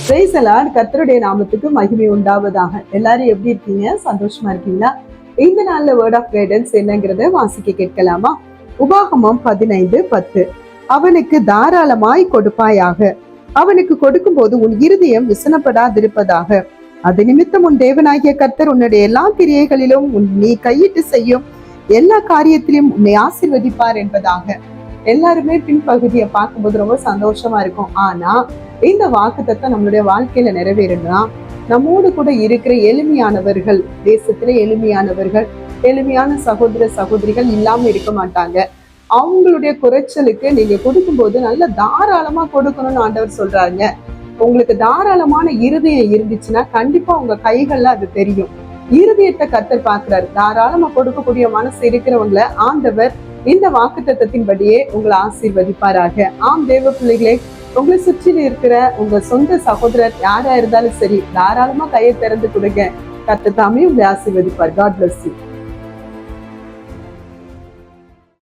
Price எல்லாம் கர்த்தருடைய நாமத்துக்கு மகிமை உண்டாவதாக. எல்லாரும் எப்படி இருக்கீங்க? சந்தோஷமா இருக்கீங்களா? இந்த நாள்ல வேர்ட் ஆஃப் கைடன்ஸ் என்னங்கிறத வாசிக்க கேட்கலாமா? உபாகமம் 15:10. அவனுக்கு தாராளமாய் கொடுப்பாயாக, அவனுக்கு கொடுக்கும் போது உன் இருதயம் விசனப்படாதிருப்பதாக. அது நிமித்தம் உன் தேவனாகிய கர்த்தர் உன்னுடைய எல்லா கிரியைகளிலும் நீ கையிட்டு செய்யும் எல்லா காரியத்திலும் உன்னை ஆசீர்வதிப்பார் என்பதாக. எல்லாருமே பின்பகுதியை பார்க்கும்போது ரொம்ப சந்தோஷமா இருக்கும். ஆனா இந்த வாக்குத்தத்தம் நம்மளுடைய வாழ்க்கையில நிறைவேறணும்னா நம்மோடு கூட இருக்கிற எளிமையானவர்கள், தேசத்துல எளிமையானவர்கள், எளிமையான சகோதர சகோதரிகள் இல்லாம இருக்க மாட்டாங்க. அவங்களுடைய குறைச்சலுக்கு நீங்க கொடுக்கும்போது நல்ல தாராளமா கொடுக்கணும்னு ஆண்டவர் சொல்றாங்க. உங்களுக்கு தாராளமான இருதயம் இருந்துச்சுன்னா கண்டிப்பா உங்க கைகள்ல அது தெரியும். இருதயத்தை கர்த்தர் பார்க்கிறார். தாராளமா கொடுக்கக்கூடிய மனசு இருக்கிறவங்களை ஆண்டவர் இந்த வாக்குத்தத்தத்தின்படியே உங்களை ஆசீர்வதிப்பாராக. ஆம் தேவ பிள்ளைகளே, உங்களை சுற்றி இருக்கிற உங்க சொந்த சகோதரர் யாரா இருந்தாலும் சரி, தாராளமா கையை திறந்து கொடுங்க. கர்த்தர் தாமே உங்களை ஆசீர்வதிப்பார். God bless you.